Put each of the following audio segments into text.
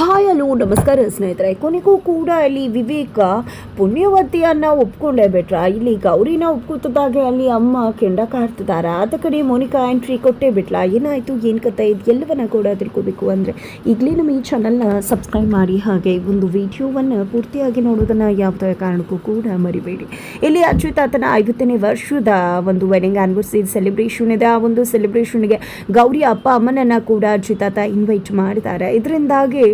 Hi hello ನಮಸ್ಕಾರ ಸ್ನೇಹಿತರೆ. ಕೊನೆಗೂ ಕೂಡ ಇಲ್ಲಿ ವಿವೇಕ ಪುಣ್ಯವತಿಯನ್ನು ಒಪ್ಕೊಂಡೇ ಬಿಟ್ರ. ಇಲ್ಲಿ ಗೌರಿನ ಒಪ್ಕೊತಿದ್ದಾಗೆ ಅಲ್ಲಿ ಅಮ್ಮ ಕೆಂಡ ಕಾಡ್ತಿದ್ದಾರೆ. ಆದ ಕಡೆ ಮೋನಿಕಾ ಎಂಟ್ರಿ ಕೊಟ್ಟೇ ಬಿಟ್ಲ. ಏನಾಯಿತು, ಏನು ಕತೆ, ಇದು ಎಲ್ಲವನ್ನ ಕೂಡ ತಿಳ್ಕೊಬೇಕು ಅಂದರೆ ಈಗಲೇ ನಮ್ಮ ಈ ಚಾನಲ್ನ ಸಬ್ಸ್ಕ್ರೈಬ್ ಮಾಡಿ, ಹಾಗೆ ಒಂದು ವಿಡಿಯೋವನ್ನು ಪೂರ್ತಿಯಾಗಿ ನೋಡೋದನ್ನು ಯಾವುದೇ ಕಾರಣಕ್ಕೂ ಕೂಡ ಮರಿಬೇಡಿ. ಇಲ್ಲಿ ಅಚ್ಯುತ್ ಆತನ 50ನೇ ವರ್ಷದ ಒಂದು ವೆಡ್ಡಿಂಗ್ ಆ್ಯನಿವರ್ಸರಿ ಸೆಲೆಬ್ರೇಷನ್ ಇದೆ. ಆ ಒಂದು ಸೆಲೆಬ್ರೇಷನ್ಗೆ ಗೌರಿ ಅಪ್ಪ ಅಮ್ಮನನ್ನು ಕೂಡ ಅಚ್ಯುತ್ ಆತ ಇನ್ವೈಟ್ ಮಾಡಿದ್ದಾರೆ. ಇದರಿಂದಾಗಿ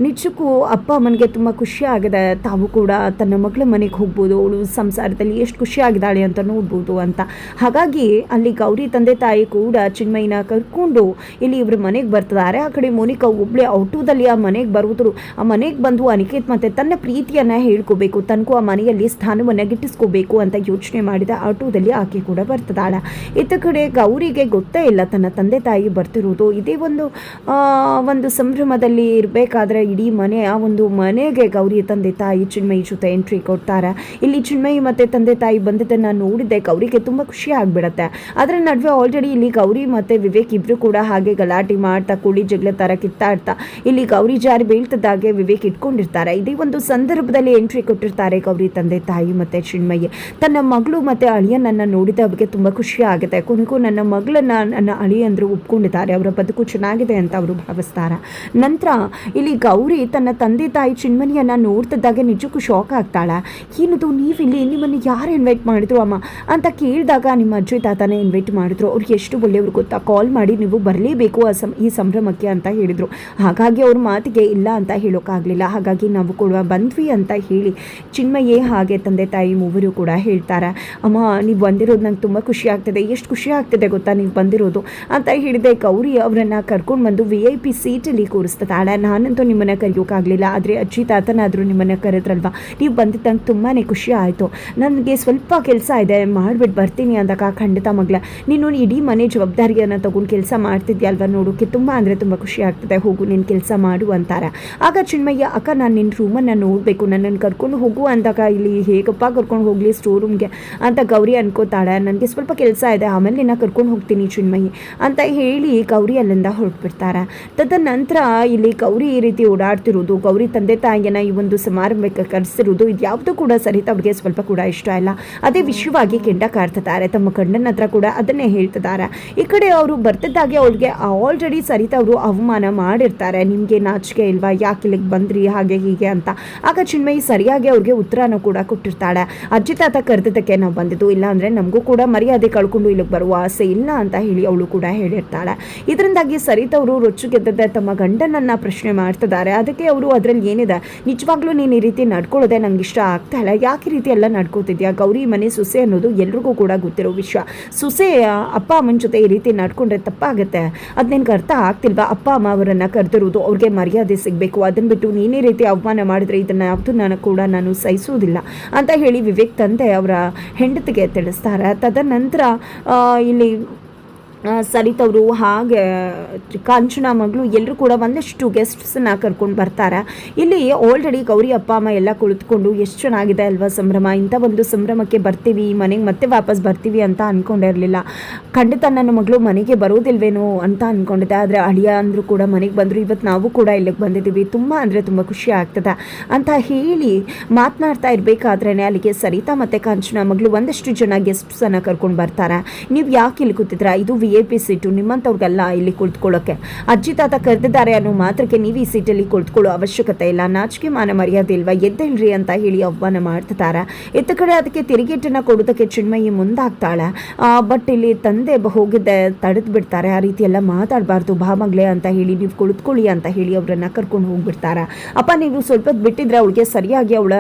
ನಿಜಕ್ಕೂ ಅಪ್ಪ ಅಮ್ಮನಿಗೆ ತುಂಬ ಖುಷಿ ಆಗಿದೆ. ತಾವು ಕೂಡ ತನ್ನ ಮಗಳ ಮನೆಗೆ ಹೋಗ್ಬೋದು, ಅವಳು ಸಂಸಾರದಲ್ಲಿ ಎಷ್ಟು ಖುಷಿಯಾಗಿದ್ದಾಳೆ ಅಂತ ನೋಡ್ಬೋದು ಅಂತ. ಹಾಗಾಗಿ ಅಲ್ಲಿ ಗೌರಿ ತಂದೆ ತಾಯಿ ಕೂಡ ಚಿನ್ಮಯಿನ ಕರ್ಕೊಂಡು ಇಲ್ಲಿ ಇವ್ರ ಮನೆಗೆ ಬರ್ತಿದ್ದಾರೆ. ಆ ಕಡೆ ಮೋನಿಕಾ ಒಬ್ಬಳೆ ಔಟೋದಲ್ಲಿ ಆ ಮನೆಗೆ ಬರೋದ್ರು. ಆ ಮನೆಗೆ ಬಂದು ಅನಿಕೇತ್ ಮತ್ತೆ ತನ್ನ ಪ್ರೀತಿಯನ್ನು ಹೇಳ್ಕೋಬೇಕು, ತನಗೂ ಆ ಮನೆಯಲ್ಲಿ ಸ್ಥಾನವನ್ನು ಗಿಟ್ಟಿಸ್ಕೋಬೇಕು ಅಂತ ಯೋಚನೆ ಮಾಡಿದ ಆಟೋದಲ್ಲಿ ಆಕೆ ಕೂಡ ಬರ್ತಿದ್ದಾಳೆ. ಇತ್ತ ಕಡೆ ಗೌರಿಗೆ ಗೊತ್ತೇ ಇಲ್ಲ ತನ್ನ ತಂದೆ ತಾಯಿ ಬರ್ತಿರೋದು. ಇದೇ ಒಂದು ಸಂಭ್ರಮದಲ್ಲಿ ಇರಬೇಕಾದ್ರೆ ಇಡೀ ಮನೆ, ಆ ಒಂದು ಮನೆಗೆ ಗೌರಿ ತಂದೆ ತಾಯಿ ಚಿನ್ಮಯಿ ಜೊತೆ ಎಂಟ್ರಿ ಕೊಡ್ತಾರೆ. ಇಲ್ಲಿ ಚಿನ್ಮಯಿ ಮತ್ತು ತಂದೆ ತಾಯಿ ಬಂದಿದ್ದನ್ನು ನೋಡಿದ್ದೆ ಗೌರಿಗೆ ತುಂಬ ಖುಷಿ ಆಗಿಬಿಡತ್ತೆ. ಅದರ ನಡುವೆ ಆಲ್ರೆಡಿ ಇಲ್ಲಿ ಗೌರಿ ಮತ್ತು ವಿವೇಕ್ ಇಬ್ಬರು ಕೂಡ ಹಾಗೆ ಗಲಾಟೆ ಮಾಡ್ತಾ ಕೂಳಿ ಜಗಳ ಥರ ಕಿತ್ತಾಡ್ತಾ ಇಲ್ಲಿ ಗೌರಿ ಜಾರಿ ಬೀಳ್ತಿದ್ದಾಗೆ ವಿವೇಕ್ ಇಟ್ಕೊಂಡಿರ್ತಾರೆ. ಇದೇ ಒಂದು ಸಂದರ್ಭದಲ್ಲಿ ಎಂಟ್ರಿ ಕೊಟ್ಟಿರ್ತಾರೆ ಗೌರಿ ತಂದೆ ತಾಯಿ ಮತ್ತು ಚಿನ್ಮಯಿ. ತನ್ನ ಮಗಳು ಮತ್ತು ಅಳಿಯನನ್ನು ನೋಡಿದ ಅವ್ರಿಗೆ ತುಂಬ ಖುಷಿ ಆಗುತ್ತೆ. ಕೊನೆಗೂ ನನ್ನ ಮಗಳನ್ನ ನನ್ನ ಅಳಿಯಂದ್ರು ಒಪ್ಕೊಂಡಿದ್ದಾರೆ, ಅವರ ಬದುಕು ಚೆನ್ನಾಗಿದೆ ಅಂತ ಅವರು ಭಾವಿಸ್ತಾರೆ. ನಂತರ ಇಲ್ಲಿ ಗೌರಿ ತನ್ನ ತಂದೆ ತಾಯಿ ಚಿನ್ಮಯಿಯನ್ನು ನೋಡ್ತಿದ್ದಾಗೆ ನಿಜಕ್ಕೂ ಶಾಕ್ ಆಗ್ತಾಳೆ. ಏನದು, ನೀವಿಲ್ಲಿ, ನಿಮ್ಮನ್ನು ಯಾರು ಇನ್ವೈಟ್ ಮಾಡಿದ್ರು ಅಮ್ಮ ಅಂತ ಕೇಳಿದಾಗ ನಿಮ್ಮ ಅಜ್ಜಿ ತಾತನೇ ಇನ್ವೈಟ್ ಮಾಡಿದ್ರು. ಅವ್ರು ಎಷ್ಟು ಒಳ್ಳೆಯವ್ರು ಗೊತ್ತಾ, ಕಾಲ್ ಮಾಡಿ ನೀವು ಬರಲೇಬೇಕು ಈ ಸಂಭ್ರಮಕ್ಕೆ ಅಂತ ಹೇಳಿದರು. ಹಾಗಾಗಿ ಅವ್ರ ಮಾತಿಗೆ ಇಲ್ಲ ಅಂತ ಹೇಳೋಕ್ಕಾಗಲಿಲ್ಲ. ಹಾಗಾಗಿ ನಾವು ಕೂಡ ಬಂದ್ವಿ ಅಂತ ಹೇಳಿ ಚಿನ್ಮಯಿ ಹಾಗೆ ತಂದೆ ತಾಯಿ ಮೂವರು ಕೂಡ ಹೇಳ್ತಾರೆ. ಅಮ್ಮ ನೀವು ಬಂದಿರೋದು ನಂಗೆ ತುಂಬ ಖುಷಿ ಆಗ್ತಿದೆ, ಎಷ್ಟು ಖುಷಿ ಆಗ್ತಿದೆ ಗೊತ್ತಾ ನೀವು ಬಂದಿರೋದು ಅಂತ ಹೇಳಿದೆ. ಗೌರಿ ಅವರನ್ನು ಕರ್ಕೊಂಡು ಬಂದು VIP ಸೀಟಲ್ಲಿ ಕೂರಿಸ್ತಾಳೆ. ನಾನಂತೂ ನಿಮ್ಮನ್ನು ಕರೆಯೋಕ್ಕಾಗಲಿಲ್ಲ, ಆದರೆ ಅಜ್ಜಿ ತಾತನಾದರೂ ನಿಮ್ಮನ್ನು ಕರೆದ್ರಲ್ವ, ನೀವು ಬಂದಿದ್ದ ನಂಗೆ ತುಂಬಾ ಖುಷಿ ಆಯಿತು. ನನಗೆ ಸ್ವಲ್ಪ ಕೆಲಸ ಇದೆ, ಮಾಡಿಬಿಟ್ಟು ಬರ್ತೀನಿ ಅಂದಾಗ, ಖಂಡಿತ ಮಗಳ ನೀನು ಇಡೀ ಮನೆ ಜವಾಬ್ದಾರಿಯನ್ನು ತಗೊಂಡು ಕೆಲಸ ಮಾಡ್ತಿದ್ಯಲ್ವ, ನೋಡೋಕ್ಕೆ ತುಂಬ ಅಂದರೆ ತುಂಬ ಖುಷಿ ಆಗ್ತದೆ, ಹೋಗು ನೀನು ಕೆಲಸ ಮಾಡು ಅಂತಾರೆ. ಆಗ ಚಿನ್ಮಯ್ಯ, ಅಕ್ಕ ನಾನು ನಿನ್ನ ರೂಮನ್ನು ನೋಡಬೇಕು, ನನ್ನನ್ನು ಕರ್ಕೊಂಡು ಹೋಗು ಅಂದಾಗ ಇಲ್ಲಿ ಹೇಗಪ್ಪ ಕರ್ಕೊಂಡು ಹೋಗಲಿ ಸ್ಟೋರ್ ರೂಮ್ಗೆ ಅಂತ ಗೌರಿ ಅನ್ಕೋತಾಳೆ. ನನಗೆ ಸ್ವಲ್ಪ ಕೆಲಸ ಇದೆ, ಆಮೇಲೆ ನಿನ್ನ ಕರ್ಕೊಂಡು ಹೋಗ್ತೀನಿ ಚಿನ್ಮಯಿ ಅಂತ ಹೇಳಿ ಗೌರಿ ಅಲ್ಲಿಂದ ಹೊರಟ್ಬಿಡ್ತಾರೆ. ತದನಂತರ ಇಲ್ಲಿ ಗೌರಿ ಈ ರೀತಿ ಓಡಾಡ್ತಿರೋದು, ಗೌರಿ ತಂದೆ ತಾಯಿಯನ್ನು ಈ ಒಂದು ಸಮಾರಂಭಕ್ಕೆ ಕರೆಸಿರೋದು, ಇದು ಯಾವುದೂ ಕೂಡ ಸರಿತಾ ಅವ್ರಿಗೆ ಸ್ವಲ್ಪ ಕೂಡ ಇಷ್ಟ ಇಲ್ಲ. ಅದೇ ವಿಷಯವಾಗಿ ಕೆಂಡ ಕಾಡ್ತಿದ್ದಾರೆ. ತಮ್ಮ ಗಂಡನ ಹತ್ರ ಕೂಡ ಅದನ್ನೇ ಹೇಳ್ತಿದ್ದಾರೆ. ಈ ಕಡೆ ಅವರು ಬರ್ತಿದ್ದಾಗೆ ಅವ್ರಿಗೆ ಆಲ್ರೆಡಿ ಸರಿತಾ ಅವರು ಅವಮಾನ ಮಾಡಿರ್ತಾರೆ. ನಿಮಗೆ ನಾಚಿಕೆ ಇಲ್ವಾ, ಯಾಕೆ ಇಲ್ಲಿಗೆ ಬಂದ್ರಿ, ಹಾಗೆ ಹೀಗೆ ಅಂತ. ಆಗ ಚಿನ್ಮಯಿ ಸರಿಯಾಗಿ ಅವ್ರಿಗೆ ಉತ್ತರನೂ ಕೂಡ ಕೊಟ್ಟಿರ್ತಾಳೆ. ಅಜ್ಜಿ ತಾತ ಕರೆದಿದ್ದಕ್ಕೆ ನಾವು ಬಂದಿದ್ದು, ಇಲ್ಲ ಅಂದರೆ ನಮಗೂ ಕೂಡ ಮರ್ಯಾದೆ ಕಳ್ಕೊಂಡು ಇಲ್ಲಿಗೆ ಬರುವ ಆಸೆ ಇಲ್ಲ ಅಂತ ಹೇಳಿ ಅವಳು ಕೂಡ ಹೇಳಿರ್ತಾಳೆ. ಇದರಿಂದಾಗಿ ಸರಿತಾ ಅವರು ರೊಚ್ಚಿಗೆದ್ದದೆ ತಮ್ಮ ಗಂಡನನ್ನು ಪ್ರಶ್ನೆ ಮಾಡ್ತಿದ್ದಾರೆ. ಅದಕ್ಕೆ ಅವರು ಅದರಲ್ಲಿ ಏನಿದೆ, ನಿಜವಾಗ್ಲೂ ನೀನು ಈ ರೀತಿ ನಡ್ಕೊಳ್ಳೋದೆ ನಂಗೆ ಇಷ್ಟ ಆಗ್ತಾ ಇಲ್ಲ, ಯಾಕೆ ರೀತಿ ಎಲ್ಲ ನಡ್ಕೋತಿದ್ಯಾ, ಗೌರಿ ಮನೆ ಸೊಸೆ ಅನ್ನೋದು ಎಲ್ರಿಗೂ ಕೂಡ ಗೊತ್ತಿರೋ ವಿಷಯ. ಸೊಸೆ ಅಪ್ಪ ಅಮ್ಮನ ಜೊತೆ ಈ ರೀತಿ ನಡ್ಕೊಂಡ್ರೆ ತಪ್ಪಾಗುತ್ತೆ, ಅದು ನಿನ್ಗೆ ಅರ್ಥ ಆಗ್ತಿಲ್ವಾ, ಅಪ್ಪ ಅಮ್ಮ ಅವರನ್ನು ಕರೆದಿರೋದು ಅವ್ರಿಗೆ ಮರ್ಯಾದೆ ಸಿಗಬೇಕು, ಅದನ್ನು ಬಿಟ್ಟು ನೀನೇ ರೀತಿ ಅವಮಾನ ಮಾಡಿದ್ರೆ ಇದನ್ನು ಯಾವುದು ನಾನು ಸಹಿಸೋದಿಲ್ಲ ಅಂತ ಹೇಳಿ ವಿವೇಕ್ ತಂದೆ ಅವರ ಹೆಂಡತಿಗೆ ತಿಳಿಸ್ತಾರೆ. ತದನಂತರ ಇಲ್ಲಿ ಸರಿತವರು ಹಾಗೆ ಕಾಂಚನ ಮಗಳು ಎಲ್ಲರೂ ಕೂಡ ಒಂದಷ್ಟು ಗೆಸ್ಟ್ಸನ್ನು ಕರ್ಕೊಂಡು ಬರ್ತಾರೆ. ಇಲ್ಲಿ ಆಲ್ರೆಡಿ ಗೌರಿ ಅಪ್ಪ ಅಮ್ಮ ಎಲ್ಲ ಕುಳಿತುಕೊಂಡು ಎಷ್ಟು ಚೆನ್ನಾಗಿದೆ ಅಲ್ವಾ ಸಂಭ್ರಮ, ಇಂಥ ಒಂದು ಸಂಭ್ರಮಕ್ಕೆ ಬರ್ತೀವಿ, ಮನೆಗೆ ಮತ್ತೆ ವಾಪಸ್ ಬರ್ತೀವಿ ಅಂತ ಅಂದ್ಕೊಂಡಿರಲಿಲ್ಲ. ಖಂಡಿತ ನನ್ನ ಮಗಳು ಮನೆಗೆ ಬರೋದಿಲ್ವೇನೋ ಅಂತ ಅಂದ್ಕೊಂಡಿದ್ದೆ, ಆದರೆ ಅಳಿಯ ಅಂದರೂ ಕೂಡ ಮನೆಗೆ ಬಂದರು, ಇವತ್ತು ನಾವು ಕೂಡ ಇಲ್ಲಿಗೆ ಬಂದಿದ್ದೀವಿ, ತುಂಬ ಅಂದರೆ ತುಂಬ ಖುಷಿ ಆಗ್ತದೆ ಅಂತ ಹೇಳಿ ಮಾತನಾಡ್ತಾ ಇರಬೇಕಾದ್ರೇ ಅಲ್ಲಿಗೆ ಸರಿತಾ ಮತ್ತು ಕಾಂಚನ ಮಗಳು ಒಂದಷ್ಟು ಜನ ಗೆಸ್ಟ್ಸನ್ನು ಕರ್ಕೊಂಡು ಬರ್ತಾರೆ. ನೀವು ಯಾಕೆ ಇಲ್ಲಿ ಕೂತಿದ್ರಾ, ಇದು VIP ಸೀಟು, ನಿಮ್ಮಂಥವ್ರಿಗೆಲ್ಲ ಇಲ್ಲಿ ಕುಳಿತುಕೊಳ್ಳೋಕ್ಕೆ, ಅಜ್ಜಿ ತಾತ ಕರೆದಿದ್ದಾರೆ ಅನ್ನೋ ಮಾತ್ರಕ್ಕೆ ನೀವು ಈ ಸೀಟಲ್ಲಿ ಕುಳಿತುಕೊಳ್ಳೋ ಅವಶ್ಯಕತೆ ಇಲ್ಲ, ನಾಚಿಕೆ ಮಾನ ಮರ್ಯಾದೆ ಇಲ್ವಾ, ಎದ್ದೇಳ್ರಿ ಅಂತ ಹೇಳಿ ಆಹ್ವಾನ ಮಾಡ್ತಿದ್ದಾರೆ. ಇತ್ತ ಕಡೆ ಅದಕ್ಕೆ ತಿರುಗೇಟನ್ನು ಕೊಡೋದಕ್ಕೆ ಚಿನ್ಮಯಿ ಮುಂದಾಗ್ತಾಳೆ. ಬಟ್ ಇಲ್ಲಿ ತಂದೆ ಹೋಗಿದ್ದೆ ತಡೆದು ಬಿಡ್ತಾರೆ. ಆ ರೀತಿ ಎಲ್ಲ ಮಾತಾಡಬಾರ್ದು ಭಾಮಗಳೇ ಅಂತ ಹೇಳಿ, ನೀವು ಕುಳಿತುಕೊಳ್ಳಿ ಅಂತ ಹೇಳಿ ಅವರನ್ನು ಕರ್ಕೊಂಡು ಹೋಗ್ಬಿಡ್ತಾರೆ. ಅಪ್ಪ ನೀವು ಸ್ವಲ್ಪ ಬಿಟ್ಟಿದ್ರೆ ಅವಳಿಗೆ ಸರಿಯಾಗಿ ಅವಳ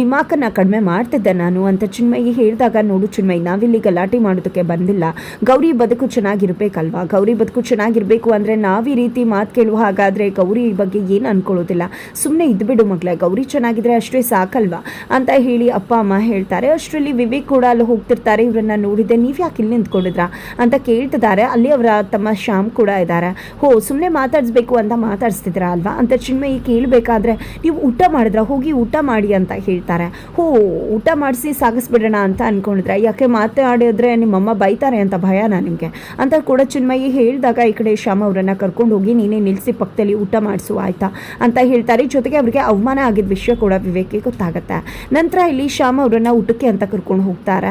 ದಿಮಾಕನ್ನು ಕಡಿಮೆ ಮಾಡ್ತಿದ್ದೆ ನಾನು ಅಂತ ಚಿನ್ಮಯಿ ಹೇಳಿದಾಗ, ನೋಡು ಚಿನ್ಮಯಿ, ನಾವಿಲ್ಲಿ ಗಲಾಟೆ ಮಾಡೋದಕ್ಕೆ ಬಂದಿಲ್ಲ, ಗೌರಿ ಬದುಕು ಚೆನ್ನಾಗಿರ್ಬೇಕಲ್ವಾ, ಗೌರಿ ಬದುಕು ಚೆನ್ನಾಗಿರಬೇಕು ಅಂದರೆ ನಾವು ಈ ರೀತಿ ಮಾತು ಕೇಳುವ ಹಾಗಾದರೆ ಗೌರಿ ಬಗ್ಗೆ ಏನು ಅನ್ಕೊಳ್ಳೋದಿಲ್ಲ, ಸುಮ್ಮನೆ ಇದ್ಬಿಡು ಮಗಳೇ, ಗೌರಿ ಚೆನ್ನಾಗಿದ್ರೆ ಅಷ್ಟೇ ಸಾಕಲ್ವಾ ಅಂತ ಹೇಳಿ ಅಪ್ಪ ಅಮ್ಮ ಹೇಳ್ತಾರೆ. ಅಷ್ಟರಲ್ಲಿ ವಿವೇಕ್ ಕೂಡ ಅಲ್ಲಿ ಹೋಗ್ತಿರ್ತಾರೆ. ಇವರನ್ನು ನೋಡಿದ್ದೆ, ನೀವು ಯಾಕೆ ಇಲ್ಲಿ ನಿಂತ್ಕೊಂಡಿದ್ರಾ ಅಂತ ಕೇಳ್ತಿದ್ದಾರೆ. ಅಲ್ಲಿ ಅವರ ತಮ್ಮ ಶ್ಯಾಮ್ ಕೂಡ ಇದ್ದಾರೆ. ಸುಮ್ಮನೆ ಮಾತಾಡಿಸ್ಬೇಕು ಅಂತ ಮಾತಾಡಿಸ್ತಿದ್ದೀರಾ ಅಲ್ವಾ ಅಂತ ಚಿನ್ಮಯಿ ಕೇಳಬೇಕಾದ್ರೆ, ನೀವು ಊಟ ಮಾಡಿದ್ರ, ಹೋಗಿ ಊಟ ಮಾಡಿ ಅಂತ ಹೇಳ್ತಾರೆ. ಊಟ ಮಾಡಿಸಿ ಸಾಗಿಸ್ಬಿಡೋಣ ಅಂತ ಅಂದ್ಕೊಂಡಿದ್ರೆ, ಯಾಕೆ ಮಾತಾಡಿದ್ರೆ ನಿಮ್ಮಮ್ಮ ಬೈತಾರೆ ಅಂತ ಭಯನಾ ನಿಮಗೆ ಅಂತ ಕೂಡ ಚಿನ್ಮಯಿ ಹೇಳಿದಾಗ ಈ ಕಡೆ ಶ್ಯಾಮ ಅವರನ್ನು ಕರ್ಕೊಂಡು ಹೋಗಿ ನೀನೇ ನಿಲ್ಲಿಸಿ ಪಕ್ಕದಲ್ಲಿ ಊಟ ಮಾಡಿಸು ಆಯಿತಾ ಅಂತ ಹೇಳ್ತಾರೆ. ಜೊತೆಗೆ ಅವರಿಗೆ ಅವಮಾನ ಆಗಿದ್ದ ವಿಷಯ ಕೂಡ ವಿವೇಕ್ಗೆ ಗೊತ್ತಾಗುತ್ತೆ. ನಂತರ ಇಲ್ಲಿ ಶ್ಯಾಮ ಅವರನ್ನು ಊಟಕ್ಕೆ ಅಂತ ಕರ್ಕೊಂಡು ಹೋಗ್ತಾರೆ.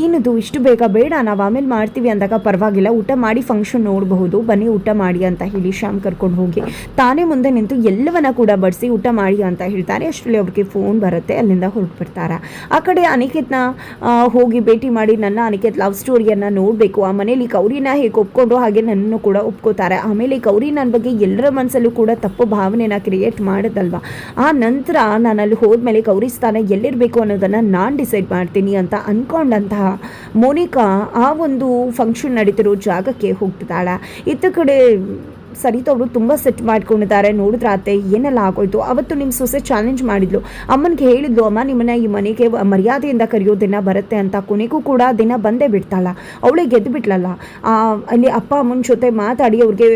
ಏನದು ಇಷ್ಟು ಬೇಗ, ಬೇಡ ನಾವು ಆಮೇಲೆ ಮಾಡ್ತೀವಿ ಅಂದಾಗ ಪರವಾಗಿಲ್ಲ ಊಟ ಮಾಡಿ ಫಂಕ್ಷನ್ ನೋಡಬಹುದು, ಬನ್ನಿ ಊಟ ಮಾಡಿ ಅಂತ ಹೇಳಿ ಶ್ಯಾಮ್ ಕರ್ಕೊಂಡು ಹೋಗಿ ತಾನೇ ಮುಂದೆ ನಿಂತು ಎಲ್ಲವನ್ನ ಕೂಡ ಬಡಿಸಿ ಊಟ ಮಾಡಿ ಅಂತ ಹೇಳ್ತಾರೆ. ಅಷ್ಟರಲ್ಲಿ ಅವ್ರಿಗೆ ಫೋನ್ ಬರುತ್ತೆ, ಅಲ್ಲಿಂದ ಹೊರಟ್ಬಿಡ್ತಾರೆ. ಆ ಕಡೆ ಅನಿಕೇತ್ನ ಹೋಗಿ ಭೇಟಿ ಮಾಡಿ ನನ್ನ ಅನಿಕೇತ್ ಲವ್ ಸ್ಟೋರಿಯನ್ನು ನೋಡಬೇಕು, ಆ ಮನೇಲಿ ಗೌರಿನ ಹೇಗೆ ಒಪ್ಕೊಂಡ್ರು ಹಾಗೆ ನನ್ನನ್ನು ಕೂಡ ಒಪ್ಕೋತಾರೆ, ಆಮೇಲೆ ಗೌರಿ ನನ್ನ ಬಗ್ಗೆ ಎಲ್ಲರ ಮನಸ್ಸಲ್ಲೂ ಕೂಡ ತಪ್ಪು ಭಾವನೆನ ಕ್ರಿಯೇಟ್ ಮಾಡೋದಲ್ವ, ಆ ನಂತರ ನಾನು ಅಲ್ಲಿ ಹೋದ್ಮೇಲೆ ಗೌರಿ ಸ್ಥಾನ ಎಲ್ಲಿರಬೇಕು ಅನ್ನೋದನ್ನು ನಾನು ಡಿಸೈಡ್ ಮಾಡ್ತೀನಿ ಅಂತ ಅಂದ್ಕೊಂಡಂತಹ ಮೋನಿಕಾ ಆ ಒಂದು ಫಂಕ್ಷನ್ ನಡೀತಿರೋ ಜಾಗಕ್ಕೆ ಹೋಗ್ತಿದ್ದಾಳೆ. ಇತ್ತ ಕಡೆ ಸರಿತಾ ಅವರು ತುಂಬ ಸೆಟ್ ಮಾಡ್ಕೊಂಡಿದ್ದಾರೆ. ನೋಡಿದ್ರೆ ಅತ್ತೆ ಏನೆಲ್ಲ ಆಗೋಯ್ತು, ಅವತ್ತು ನಿಮ್ಮ ಸೊಸೆ ಚಾಲೆಂಜ್ ಮಾಡಿದ್ಲು, ಅಮ್ಮನಿಗೆ ಹೇಳಿದ್ಲು, ಅಮ್ಮ ನಿಮ್ಮನ್ನ ಈ ಮನೆಗೆ ಮರ್ಯಾದೆಯಿಂದ ಕರೆಯೋ ದಿನ ಬರುತ್ತೆ ಅಂತ. ಕೊನೆಗೂ ಕೂಡ ದಿನ ಬಂದೇ ಬಿಡ್ತಾಳ, ಅವಳೇ ಗೆದ್ದು ಬಿಟ್ಲಲ್ಲ. ಅಲ್ಲಿ ಅಪ್ಪ ಅಮ್ಮನ ಜೊತೆ ಮಾತಾಡಿ ಅವ್ರಿಗೆ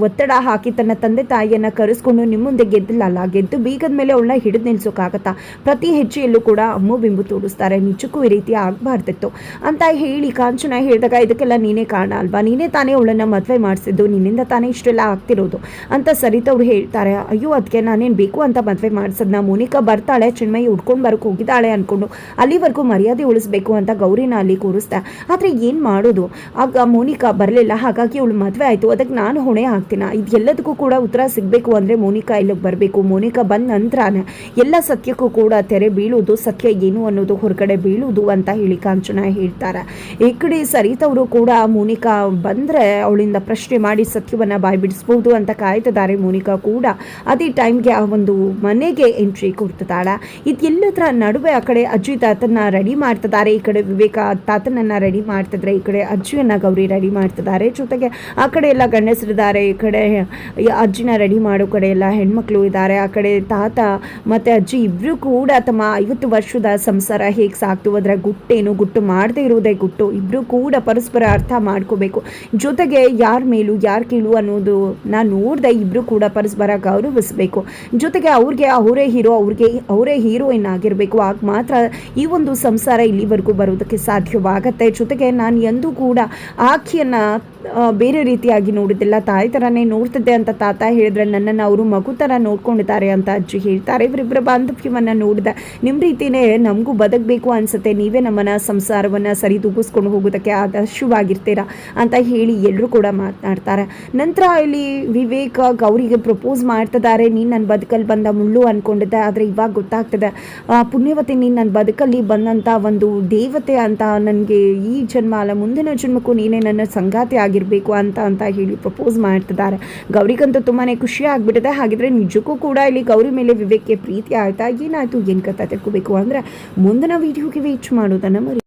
ಒತ್ತಡ ಹಾಕಿ ತನ್ನ ತಂದೆ ತಾಯಿಯನ್ನು ಕರೆಸ್ಕೊಂಡು ನಿಮ್ಮ ಮುಂದೆ ಗೆದ್ದಿಲ್ಲಲ್ಲ, ಗೆದ್ದು ಬೀಗದ ಮೇಲೆ ಅವಳನ್ನ ಹಿಡಿದು ನಿಲ್ಸೋಕ್ಕಾಗತ್ತಾ? ಪ್ರತಿ ಹೆಜ್ಜೆಯಲ್ಲೂ ಕೂಡ ಅಮ್ಮು ಬಿಂಬು ತೋರಿಸ್ತಾರೆ, ನಿಜಕ್ಕೂ ಈ ರೀತಿ ಆಗಬಾರ್ದಿತ್ತು ಅಂತ ಹೇಳಿ ಕಾಂಚನ ಹೇಳಿದಾಗ ಇದಕ್ಕೆಲ್ಲ ನೀನೇ ಕಾರಣ ಅಲ್ವಾ, ನೀನೇ ತಾನೇ ಅವಳನ್ನು ಮದುವೆ ಮಾಡಿಸಿದ್ದು, ನಿನ್ನಿಂದ ತಾನೇ ಇಷ್ಟೆಲ್ಲ ಆಗ್ತಿರೋದು ಅಂತ ಸರಿತಾ ಅವ್ರು ಹೇಳ್ತಾರೆ. ಅಯ್ಯೋ ಅದಕ್ಕೆ ನಾನೇನು ಬೇಕು ಅಂತ ಮದುವೆ ಮಾಡಿಸದ್ನ, ಮೋನಿಕಾ ಬರ್ತಾಳೆ, ಚಿನ್ಮಯಿ ಉಡ್ಕೊಂಡು ಬರೋಕೆ ಹೋಗಿದ್ದಾಳೆ ಅಂದ್ಕೊಂಡು ಅಲ್ಲಿವರೆಗೂ ಮರ್ಯಾದೆ ಉಳಿಸ್ಬೇಕು ಅಂತ ಗೌರಿನ ಅಲ್ಲಿ ಕೂರಿಸ್ದೆ. ಆದರೆ ಏನು ಮಾಡೋದು, ಆಗ ಮೋನಿಕಾ ಬರಲಿಲ್ಲ, ಹಾಗಾಗಿ ಅವಳು ಮದುವೆ ಆಯಿತು, ಅದಕ್ಕೆ ನಾನು ಹೊಣೆ ಆಗ್ತೀನ. ಇದೆಲ್ಲದಕ್ಕೂ ಕೂಡ ಉತ್ತರ ಸಿಗಬೇಕು ಅಂದರೆ ಮೋನಿಕಾ ಇಲ್ಲಿಗೆ ಬರಬೇಕು. ಮೋನಿಕಾ ಬಂದ ನಂತರನೇ ಎಲ್ಲ ಸತ್ಯಕ್ಕೂ ಕೂಡ ತೆರೆ ಬೀಳುವುದು, ಸತ್ಯ ಏನು ಅನ್ನೋದು ಹೊರಗಡೆ ಬೀಳುವುದು ಅಂತ ಹೇಳಿ ಕಾಂಚನ ಹೇಳ್ತಾರೆ. ಈ ಕಡೆ ಸರಿತಾ ಅವರು ಕೂಡ ಮೋನಿಕಾ ಬಂದರೆ ಅವಳಿಂದ ಪ್ರಶ್ನೆ ಮಾಡಿ ಸತ್ಯವನ್ನು ಬಾಯ್ಬಿಡಿಸ್ಬೋದು ಅಂತ ಕಾಯ್ತಿದ್ದಾರೆ. ಮೋನಿಕಾ ಕೂಡ ಅದೇ ಟೈಮ್ಗೆ ಆ ಒಂದು ಮನೆಗೆ ಎಂಟ್ರಿ ಕೊಡ್ತಿದ್ದಾಳೆ. ಇದೆಲ್ಲದರ ನಡುವೆ ಆ ಕಡೆ ಅಜ್ಜಿ ತಾತನ್ನ ರೆಡಿ ಮಾಡ್ತಿದ್ದಾರೆ, ಈ ಕಡೆ ವಿವೇಕ ತಾತನನ್ನು ರೆಡಿ ಮಾಡ್ತಿದ್ರೆ, ಈ ಕಡೆ ಅಜ್ಜಿಯನ್ನು ಗೌರಿ ರೆಡಿ ಮಾಡ್ತಿದ್ದಾರೆ. ಜೊತೆಗೆ ಆ ಕಡೆ ಎಲ್ಲ ಗಂಡಸರಿದ್ದಾರೆ, ಈ ಕಡೆ ಅಜ್ಜಿನ ರೆಡಿ ಮಾಡೋ ಕಡೆ ಎಲ್ಲ ಹೆಣ್ಮಕ್ಳು ಇದ್ದಾರೆ. ಆ ಕಡೆ ತಾತ ಮತ್ತು ಅಜ್ಜಿ ಇಬ್ಬರು ಕೂಡ ತಮ್ಮ 50 ವರ್ಷದ ಸಂಸಾರ ಹೇಗೆ ಸಾಕ್ತು, ಅದರ ಗುಟ್ಟೇನು, ಗುಟ್ಟು ಮಾಡದೇ ಇರೋದೇ ಗುಟ್ಟು, ಇಬ್ಬರು ಕೂಡ ಪರಸ್ಪರ ಅರ್ಥ ಮಾಡ್ಕೋಬೇಕು. ಜೊತೆಗೆ ಯಾರ ಮೇಲೂ ಯಾರು ಕೀಳು ಅನ್ನೋದು ನಾನು ನೋಡಿದೆ, ಇಬ್ಬರು ಕೂಡ ಪರಸ್ಪರ ಗೌರವಿಸಬೇಕು. ಜೊತೆಗೆ ಅವ್ರಿಗೆ ಅವರೇ ಹೀರೋ, ಅವ್ರಿಗೆ ಅವರೇ ಹೀರೋಯಿನ್ ಆಗಿರಬೇಕು. ಆಗ ಮಾತ್ರ ಈ ಒಂದು ಸಂಸಾರ ಇಲ್ಲಿವರೆಗೂ ಬರೋದಕ್ಕೆ ಸಾಧ್ಯವಾಗತ್ತೆ. ಜೊತೆಗೆ ನಾನು ಎಂದೂ ಕೂಡ ಆಕೆಯನ್ನು ಬೇರೆ ರೀತಿಯಾಗಿ ನೋಡಿದ್ದಿಲ್ಲ, ತಾಯಿ ಥರನೇ ನೋಡ್ತಿದ್ದೆ ಅಂತ ತಾತ ಹೇಳಿದ್ರೆ, ನನ್ನನ್ನು ಅವರು ಮಗು ಥರ ನೋಡ್ಕೊಂಡಿದ್ದಾರೆ ಅಂತ ಅಜ್ಜಿ ಹೇಳ್ತಾರೆ. ಇವರಿಬ್ಬರ ಬಾಂಧವ್ಯವನ್ನು ನೋಡಿದೆ, ನಿಮ್ಮ ರೀತಿಯೇ ನಮಗೂ ಬದುಕಬೇಕು ಅನಿಸುತ್ತೆ, ನೀವೇ ನಮ್ಮನ್ನ ಸಂಸಾರವನ್ನು ಸರಿದೂಗಿಸ್ಕೊಂಡು ಹೋಗೋದಕ್ಕೆ ಆದರ್ಶವಾಗಿರ್ತೀರಾ ಅಂತ ಹೇಳಿ ಎಲ್ಲರೂ ಕೂಡ ಮಾತನಾಡ್ತಾರೆ. ನಂತರ ಇಲ್ಲಿ ವಿವೇಕ ಗೌರಿಗೆ ಪ್ರಪೋಸ್ ಮಾಡ್ತಿದ್ದಾರೆ. ನೀನು ನನ್ನ ಬದುಕಲ್ಲಿ ಬಂದ ಮುಳ್ಳು ಅಂದ್ಕೊಂಡಿದ್ದೆ, ಆದರೆ ಇವಾಗ ಗೊತ್ತಾಗ್ತದೆ ಪುಣ್ಯವತಿ, ನೀನು ನನ್ನ ಬದುಕಲ್ಲಿ ಬಂದಂಥ ಒಂದು ದೇವತೆ ಅಂತ, ನನಗೆ ಈ ಜನ್ಮ ಅಲ್ಲ ಮುಂದಿನ ಜನ್ಮಕ್ಕೂ ನೀನೇ ನನ್ನ ಸಂಗಾತಿ ಆಗಿರಬೇಕು ಅಂತ ಹೇಳಿ ಪ್ರಪೋಸ್ ಮಾಡ್ತಿದ್ದಾರೆ. ಗೌರಿಗಂತೂ ತುಂಬಾ ಖುಷಿ ಆಗಿಬಿಟ್ಟಿದೆ. ಹಾಗಿದ್ರೆ ನಿಜಕ್ಕೂ ಕೂಡ ಇಲ್ಲಿ ಗೌರಿ ಮೇಲೆ ವಿವೇಕ್ಗೆ ಪ್ರೀತಿ ಆಯ್ತಾ, ಏನಾಯಿತು ಏನು ಕಥೆ ತಿಳ್ಕೋಬೇಕು ಅಂದರೆ ಮುಂದಿನ ವೀಡಿಯೋಗೆ ವೇಟ್ ಮಾಡೋದನ್ನು ಮರಿ.